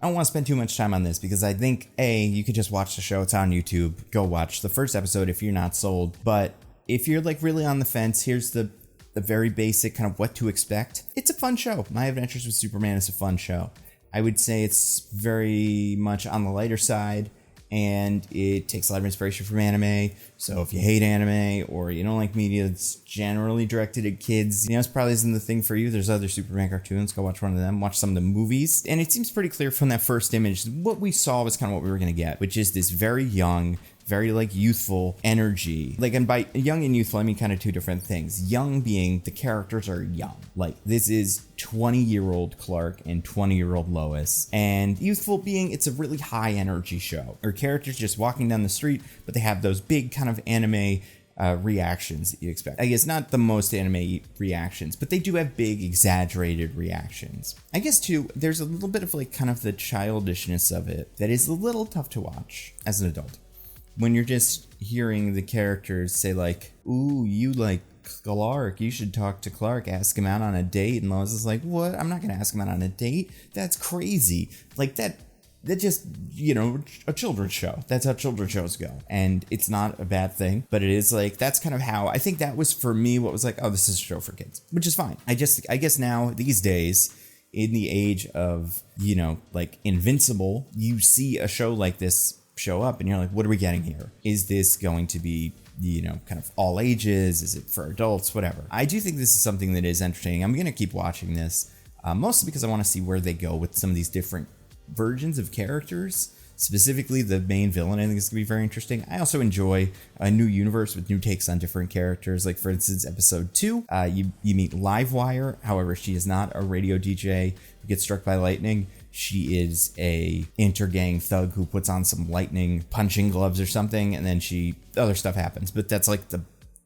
I don't want to spend too much time on this because I think, A, you could just watch the show. It's on YouTube. Go watch the first episode if you're not sold. But if you're like really on the fence, here's the very basic kind of what to expect. It's a fun show. My Adventures with Superman is a fun show. I would say it's very much on the lighter side, and it takes a lot of inspiration from anime. So if you hate anime or you don't like media that's generally directed at kids, this probably isn't the thing for you. There's other Superman cartoons. Go watch one of them. Watch some of the movies. And it seems pretty clear from that first image, what we saw was kind of what we were going to get, which is this very young, very like youthful energy. Like, and by young and youthful, I mean kind of two different things. Young being the characters are young. Like, this is 20-year-old Clark and 20-year-old Lois. And youthful being it's a really high energy show. Or characters just walking down the street, but they have those big kind of anime reactions that you expect. I guess not the most anime reactions, but they do have big exaggerated reactions. I guess too, there's a little bit of like kind of the childishness of it that is a little tough to watch as an adult. When you're just hearing the characters say like, ooh, you like Clark, you should talk to Clark, ask him out on a date. And Lois is like, what? I'm not going to ask him out on a date. That's crazy. Like that just, a children's show. That's how children's shows go. And it's not a bad thing, but it is like, that's kind of how, I think that was for me what was like, oh, this is a show for kids, which is fine. I guess now these days, in the age of, like Invincible, you see a show like this show up and you're like, what are we getting here? Is this going to be, kind of all ages? Is it for adults? Whatever. I do think this is something that is entertaining. I'm going to keep watching this, mostly because I want to see where they go with some of these different versions of characters. Specifically, the main villain, I think is going to be very interesting. I also enjoy a new universe with new takes on different characters. Like, for instance, episode 2, you meet Livewire. However, she is not a radio DJ who gets struck by lightning. She is a intergang thug who puts on some lightning punching gloves or something, and then other stuff happens. But that's like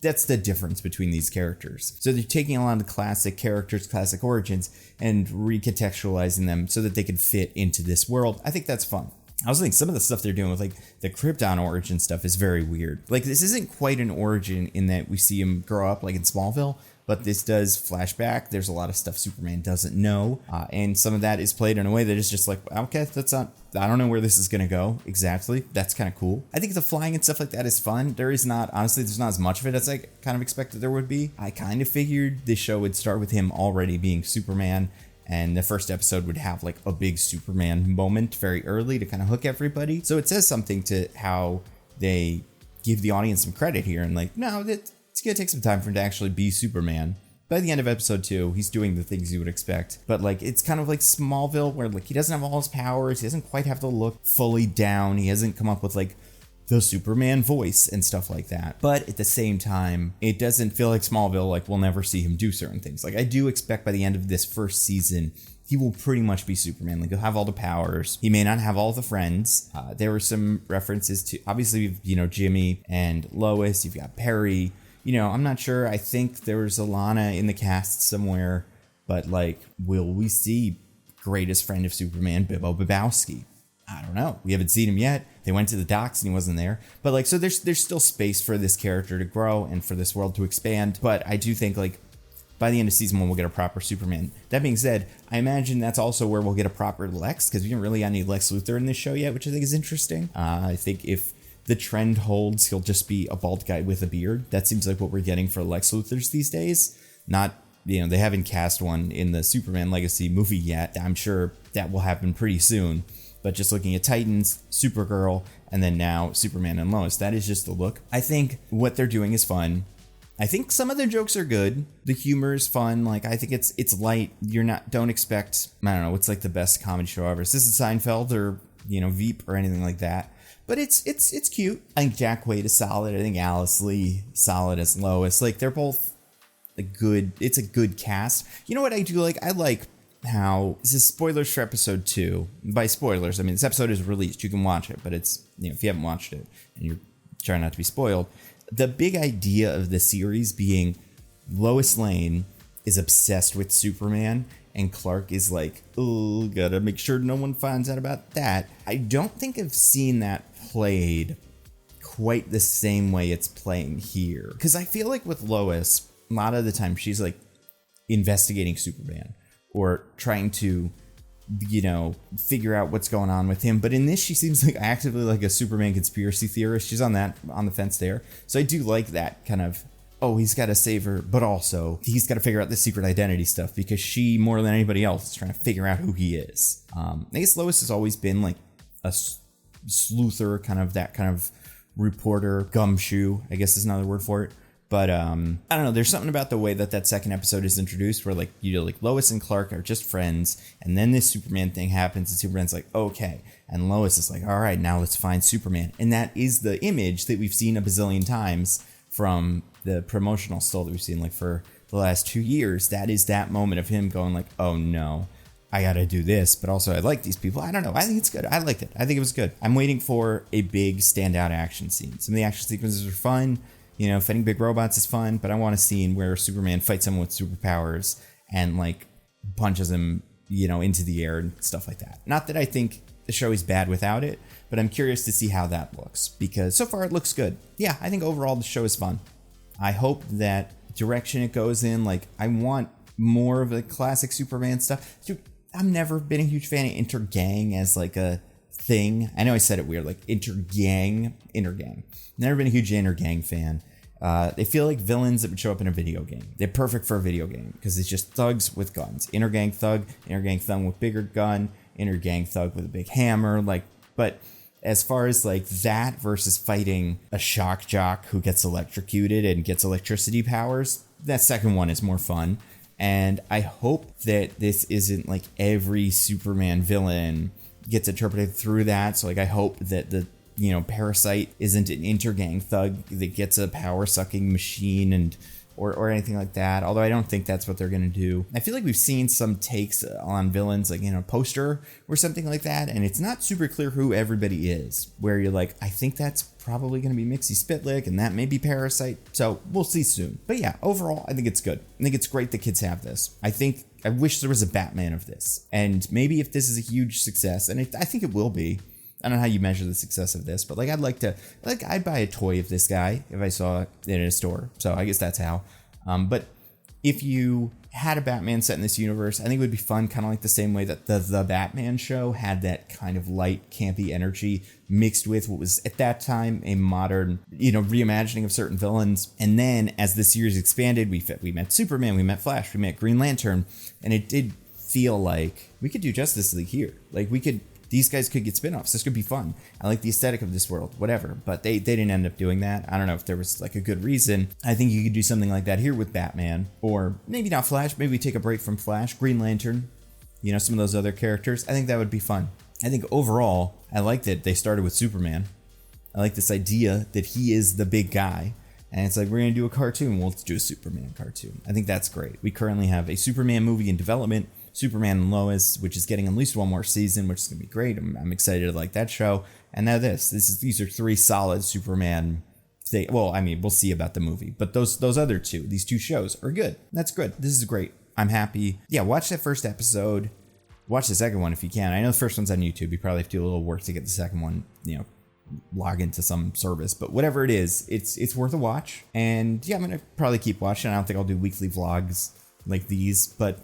that's the difference between these characters. So they're taking a lot of the classic characters, classic origins, and recontextualizing them so that they can fit into this world. I think that's fun. I was thinking some of the stuff they're doing with like the Krypton origin stuff is very weird. Like, this isn't quite an origin in that we see him grow up like in Smallville, but this does flashback. There's a lot of stuff Superman doesn't know. And some of that is played in a way that is just like, okay, I don't know where this is going to go exactly. That's kind of cool. I think the flying and stuff like that is fun. There's not as much of it as I kind of expected there would be. I kind of figured this show would start with him already being Superman, and the first episode would have like a big Superman moment very early to kind of hook everybody. So it says something to how they give the audience some credit here and like, no, it's going to take some time for him to actually be Superman. By the end of episode 2, he's doing the things you would expect. But like, it's kind of like Smallville where like he doesn't have all his powers. He doesn't quite have the look fully down. He hasn't come up with like the Superman voice and stuff like that. But at the same time, it doesn't feel like Smallville, like we'll never see him do certain things. Like, I do expect by the end of this first season, he will pretty much be Superman. Like, he'll have all the powers. He may not have all the friends. There were some references to, obviously, Jimmy and Lois. You've got Perry. I'm not sure. I think there was Alana in the cast somewhere. But, like, will we see greatest friend of Superman, Bibbo Babowski? I don't know. We haven't seen him yet. They went to the docks and he wasn't there. But like, so there's still space for this character to grow and for this world to expand. But I do think like by the end of season 1, we'll get a proper Superman. That being said, I imagine that's also where we'll get a proper Lex, because we didn't really have any Lex Luthor in this show yet, which I think is interesting. I think if the trend holds, he'll just be a bald guy with a beard. That seems like what we're getting for Lex Luthors these days. Not, they haven't cast one in the Superman Legacy movie yet. I'm sure that will happen pretty soon. But just looking at Titans, Supergirl, and then now Superman and Lois, that is just the look. I think what they're doing is fun. I think some of their jokes are good. The humor is fun. Like, I think it's light. Don't expect, I don't know, what's like the best comedy show ever. This is Seinfeld or, Veep or anything like that. But it's cute. I think Jack Quaid is solid. I think Alice Lee solid as Lois. Like, they're both it's a good cast. You know what I do like? I like how this is spoilers for episode 2. By spoilers, I mean this episode is released. You can watch it, but it's if you haven't watched it and you're trying not to be spoiled, the big idea of the series being Lois Lane is obsessed with Superman and Clark is like, oh, gotta make sure no one finds out about that. I don't think I've seen that played quite the same way it's playing here, because I feel like with Lois, a lot of the time she's like investigating Superman or trying to figure out what's going on with him. But in this, she seems like actively like a Superman conspiracy theorist. She's on the fence there. So I do like that kind of, oh, he's got to save her, but also he's got to figure out the secret identity stuff, because she, more than anybody else, is trying to figure out who he is. I guess Lois has always been like a sleuther, kind of that kind of reporter, gumshoe, I guess is another word for it. But I don't know, there's something about the way that second episode is introduced where like Lois and Clark are just friends, and then this Superman thing happens and Superman's like, okay, and Lois is like, all right, now let's find Superman. And that is the image that we've seen a bazillion times from the promotional still that we've seen like for the last 2 years. That is that moment of him going like, oh no, I gotta do this, but also I like these people. I don't know, I think it's good. I liked it. I think it was good. I'm waiting for a big standout action scene. Some of the action sequences are fun. Fighting big robots is fun, but I want a scene where Superman fights someone with superpowers and like punches him, into the air and stuff like that. Not that I think the show is bad without it, but I'm curious to see how that looks, because so far it looks good. Yeah, I think overall the show is fun. I hope that direction it goes in, like I want more of the classic Superman stuff. Dude, I've never been a huge fan of intergang as like a thing. I know I said it weird, like intergang. Never been a huge intergang fan. They feel like villains that would show up in a video game. They're perfect for a video game because it's just thugs with guns. Intergang thug with bigger gun, intergang thug with a big hammer. But as far as like that versus fighting a shock jock who gets electrocuted and gets electricity powers, that second one is more fun. And I hope that this isn't like every Superman villain gets interpreted through that. So like I hope that the Parasite isn't an intergang thug that gets a power sucking machine or anything like that. Although I don't think that's what they're going to do. I feel like we've seen some takes on villains, like, a poster or something like that. And it's not super clear who everybody is, where you're like, I think that's probably going to be Mixie Spitlick and that may be Parasite. So we'll see soon. But yeah, overall, I think it's good. I think it's great the kids have this. I wish there was a Batman of this. And maybe if this is a huge success, and I think it will be, I don't know how you measure the success of this, but like I'd buy a toy of this guy if I saw it in a store. So I guess that's how. But if you had a Batman set in this universe, I think it would be fun, kind of like the same way that the Batman show had that kind of light, campy energy mixed with what was at that time a modern, reimagining of certain villains. And then as the series expanded, we met Superman, we met Flash, we met Green Lantern, and it did feel like we could do Justice League here. Like these guys could get spin-offs. This could be fun. I like the aesthetic of this world, whatever. But they didn't end up doing that. I don't know if there was like a good reason. I think you could do something like that here with Batman. Or maybe not Flash. Maybe we take a break from Flash. Green Lantern. Some of those other characters. I think that would be fun. I think overall, I like that they started with Superman. I like this idea that he is the big guy. And it's like, we're going to do a cartoon. Well, let's do a Superman cartoon. I think that's great. We currently have a Superman movie in development. Superman and Lois, which is getting at least one more season, which is going to be great. I'm excited to like that show. And now these are 3 solid Superman things. Well, I mean, we'll see about the movie, but those other 2, these 2 shows are good. That's good. This is great. I'm happy. Yeah, watch that first episode. Watch the second one if you can. I know the first one's on YouTube. You probably have to do a little work to get the second one, log into some service, but whatever it is, it's worth a watch. And yeah, I'm going to probably keep watching. I don't think I'll do weekly vlogs like these, but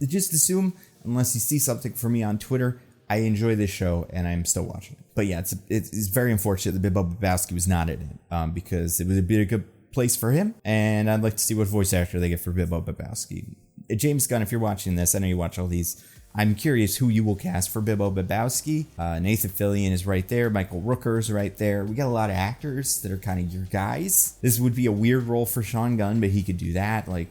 just assume, unless you see something from me on Twitter, I enjoy this show and I'm still watching it. But yeah, it's very unfortunate that Bibbo Babowski was not in it, because it would have been a good place for him. And I'd like to see what voice actor they get for Bibbo Babowski. James Gunn, if you're watching this, I know you watch all these. I'm curious who you will cast for Bibbo Babowski. Nathan Fillion is right there. Michael Rooker's right there. We got a lot of actors that are kind of your guys. This would be a weird role for Sean Gunn, but he could do that. I'm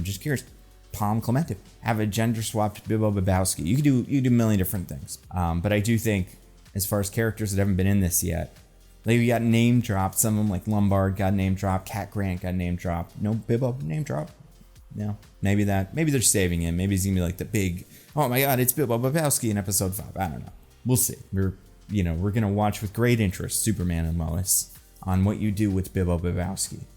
just curious. Palm Clemente, have a gender swapped Bibbo Babowski. You could do a million different things. But I do think, as far as characters that haven't been in this yet, like we got name dropped. Some of them, like Lombard, got name dropped. Cat Grant got name dropped. No Bibbo name drop. No, maybe they're saving him. Maybe he's gonna be like the big, oh my god, it's Bibbo Babowski in episode 5. I don't know. We'll see. We're gonna watch with great interest Superman and Lois on what you do with Bibbo Babowski.